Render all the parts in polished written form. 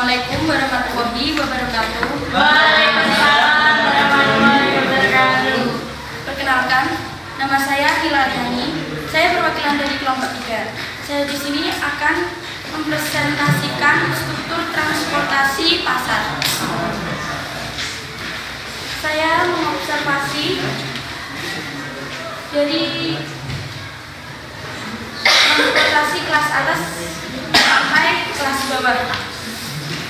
Assalamualaikum warahmatullahi wabarakatuh. Waalaikumsalam warahmatullahi wabarakatuh. Perkenalkan, nama saya Hilariani. Saya perwakilan dari kelompok 3. Saya di sini akan mempresentasikan struktur transportasi pasar. Saya mengobservasi dari transportasi kelas atas sampai kelas bawah.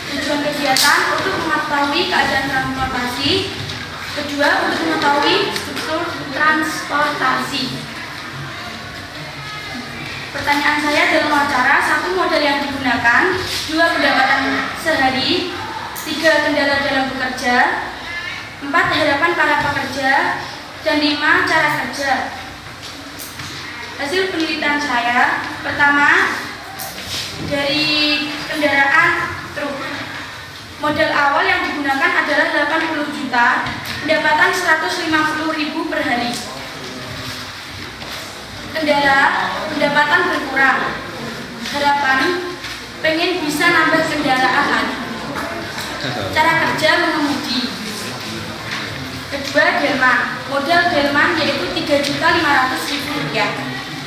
Tujuan kegiatan untuk mengetahui keadaan transportasi. Kedua, untuk mengetahui struktur transportasi. Pertanyaan saya dalam wawancara: 1. Modal yang digunakan, 2. Pendapatan sehari, 3. Kendala dalam bekerja, 4. Harapan para pekerja, dan 5. Cara kerja. Hasil penelitian saya: pertama, dari kendaraan truk. Modal awal yang digunakan adalah 80 juta, pendapatan 150.000 per hari. Kendala, pendapatan berkurang. Harapan, pengen bisa nambah kendaraan lagi. Cara kerja mengemudi. Kedua, delman. Modal delman yaitu 3.500.000 rupiah.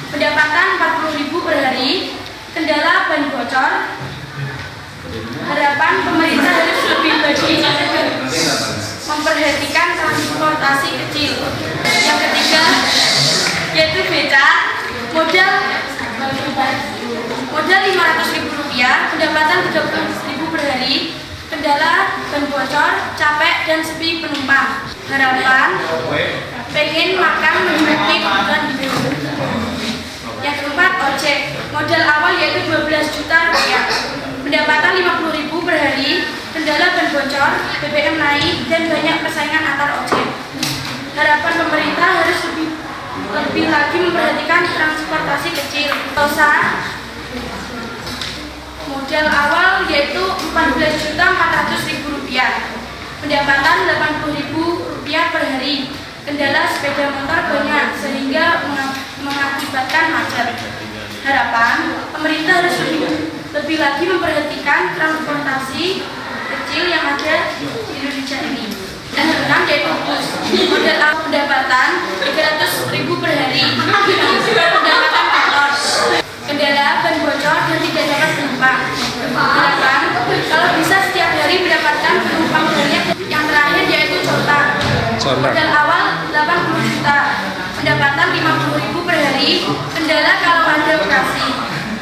Pendapatan 40.000 per hari. Kendala ban bocor. Harapan pemerintah harus lebih bagi memperhatikan transportasi kecil. Yang ketiga yaitu beca. Modal 500.000 rupiah. Pendapatan 30.000 per hari. Kendala ban bocor, capek dan sepi penumpang. Harapan pengen makan menikmati kebutuhan hidup. Yang keempat, ojek. Modal awal yaitu 12 juta rupiah. Pendapatan 50.000 per hari. Kendala ban bocor, BBM naik, dan banyak persaingan antar ojek. Harapan pemerintah harus lebih lagi memperhatikan transportasi kecil. Tosa. Modal awal yaitu 14.400.000 rupiah. Pendapatan 80.000 rupiah per hari. Kendala sepeda motor banyak sehingga mengakibatkan macet. Harapan pemerintah harus lebih lagi memperhatikan transportasi kecil yang ada di Indonesia ini. Dan keenam yaitu bus. Modal awal pendapatan 300.000 per hari. Pendapatan motor. Kendala ban bocor dan tidak dapat penumpang. Harapan kalau bisa setiap hari mendapatkan penumpang banyak. Yang terakhir yaitu contak. Modal awal 80 juta. Pendapatan 50.000 per hari. Kendala kalau ada operasi.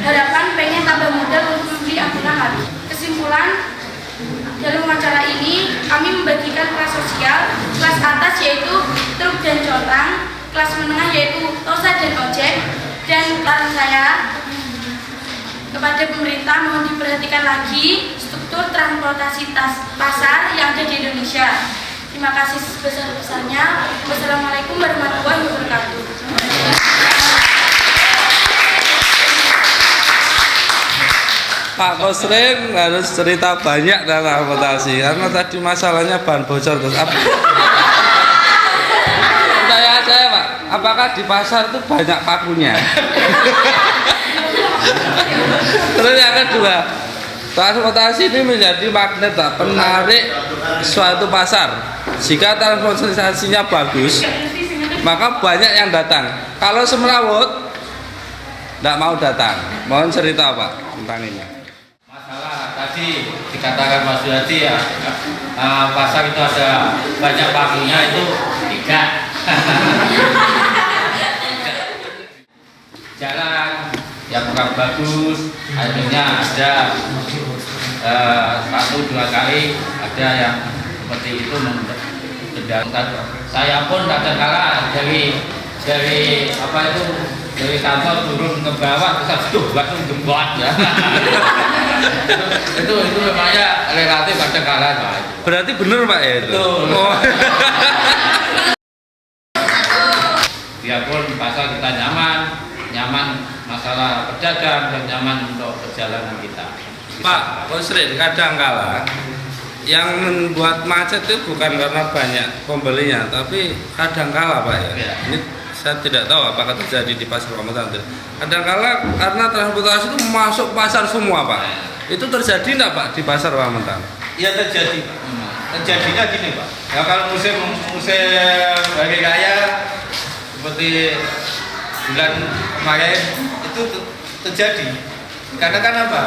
Harapan pengen tambah modal untuk membeli ambulan lagi. Kesimpulan, dalam wawancara ini kami membagikan kelas sosial. Kelas atas yaitu truk dan contang. Kelas menengah yaitu tosa dan ojek. Dan saran saya kepada pemerintah, mohon diperhatikan lagi struktur transportasi pasar yang ada di Indonesia. Terima kasih sebesar-besarnya. Wassalamualaikum warahmatullahi wabarakatuh. Pak Kosrin harus cerita banyak dalam transportasi karena tadi masalahnya ban bocor terus apa? Saya Pak, apakah di pasar itu banyak pakunya? Terus yang kedua, transportasi ini menjadi magnet penarik suatu pasar. Jika transportasinya bagus, maka banyak yang datang. Kalau semrawut, tidak mau datang. Mohon cerita Pak tentang ini. Masalah tadi dikatakan Mas Yudi ya, pasar itu ada banyak pakunya, itu tidak. Jalan yang kurang bagus, akhirnya ada 1-2 kali ada yang seperti itu mengendalikan. Saya pun kadang-kala dari apa itu, dari kantor turun ke bawah terus langsung jembot ya. itu namanya relatif kadang-kala Pak. Berarti benar Pak ya itu. Oh. Biarpun pasar kita nyaman masalah berdagang dan nyaman untuk perjalanan kita. Pak Kosrin, kadang-kala yang membuat macet itu bukan karena banyak pembelinya, tapi kadang-kala Pak ya. Ini saya tidak tahu apakah terjadi di pasar komuter. Kadang-kala karena transportasi itu masuk pasar semua Pak. Itu terjadi enggak Pak di pasar Pamentang? Ya terjadi Pak. Terjadinya gini Pak. Ya kalau musim hari raya seperti bulan kemarin itu terjadi. Karena kan apa?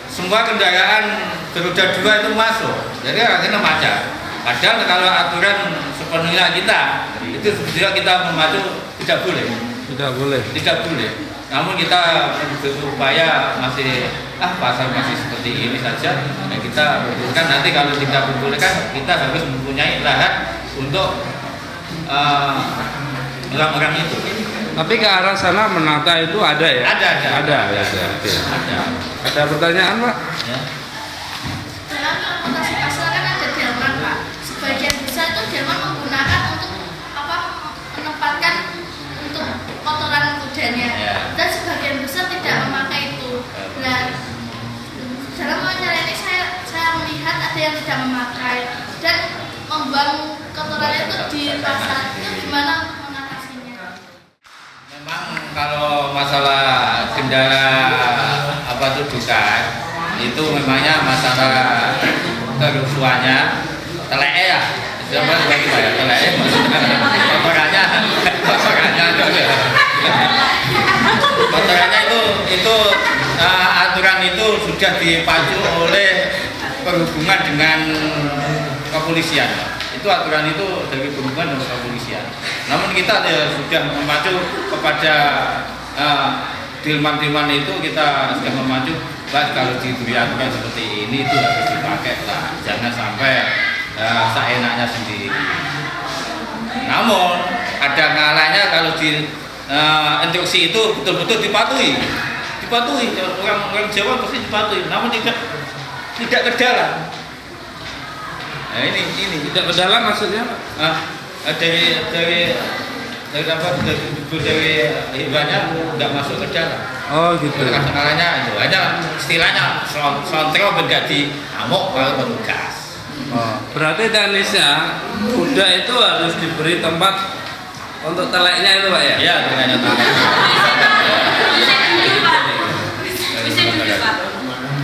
Semua kendaraan beroda 2 itu masuk. Jadi akhirnya macet. Padahal kalau aturan sepenuhnya kita itu sebetulnya kita memacu tidak boleh. Tidak boleh. Tidak boleh. Namun kita berupaya masih pasar masih seperti ini saja. Nah, kita kan nanti kalau tidak diperbolehkan kita harus mempunyai lahan untuk orang-orang itu. Tapi ke arah sana menata itu ada ya? Ada. Oke. Ada. Ada pertanyaan Pak? Ya. Dalam transportasi pasar kan ada delman Pak. Sebagian besar itu delman menggunakan untuk menempatkan untuk kotoran kudanya. Ya. Dan sebagian besar tidak memakai itu. Nah, dalam wawancara ini saya melihat ada yang tidak memakai dan membuang kotorannya itu di pasar. Itu gimana mengatasinya? Memang kalau masalah kendala dukan itu memangnya masalah kerusuhannya teleke ya. Siapa bagi saya teleke kotorannya itu aturan itu sudah dipacu oleh perhubungan dengan kepolisian. Itu aturan itu dari perhubungan dengan kepolisian. Namun kita sudah memacu kepada delman-delman itu kita sudah memacu, Pak, kalau diberi aturan seperti ini itu harus dipakai lah, jangan sampai seenaknya sendiri. Namun ada kalanya kalau di instruksi itu betul-betul dipatuhi orang Jawa pasti dipatuhi, namun tidak ke dalam. Nah ini Tidak ke dalam maksudnya? dari hibahnya nggak masuk ke dalam. Oh gitu. Kadang-kadangnya itu hanya istilahnya sontro menjadi amuk kalau petugas. Oh, berarti teknisnya kuda itu harus diberi tempat untuk teleknya itu Pak ya? Iya, teleknya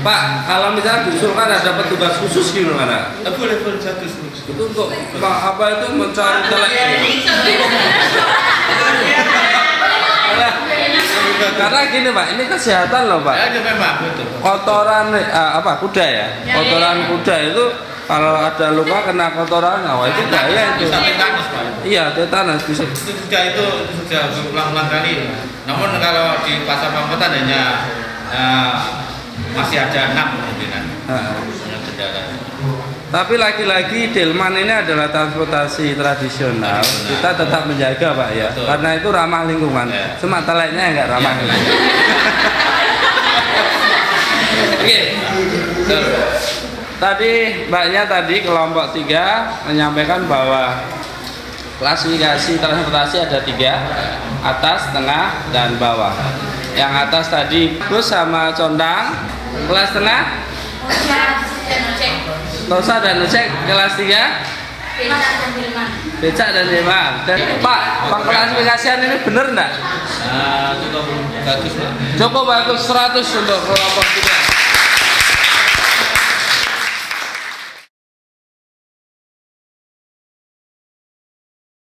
Pak, kalau misalnya diusulkan ada petugas khusus gimana? boleh satu Itu untuk apa itu mencari telek? Karena gini Pak, ini kesehatan loh Pak. Ya, memang betul. Kotoran kuda ya? Kotoran kuda itu kalau ada luka kena kotoran, wah itu bahaya itu. Bisa tetanus Pak. Iya, tetanus bisa. Itu sudah berulang-ulang kali. Namun kalau di pasar Pamutan hanya masih ada 6 kemungkinan. Tapi lagi-lagi delman ini adalah transportasi tradisional. Kita tetap menjaga Pak ya. Betul. Karena itu ramah lingkungan. Ya. Cuma teleknya enggak ramah lingkungan. Oke. Tadi Mbaknya kelompok 3 menyampaikan bahwa klasifikasi transportasi ada 3, atas, tengah, dan bawah. Yang atas tadi bus sama condang, kelas tengah Tosa dan ojek, kelas 3 becak dan delman. Dan Pak, pengklasifikasian ini benar enggak? Cukup bagus Pak. Cukup bagus 100 untuk kelompok 3.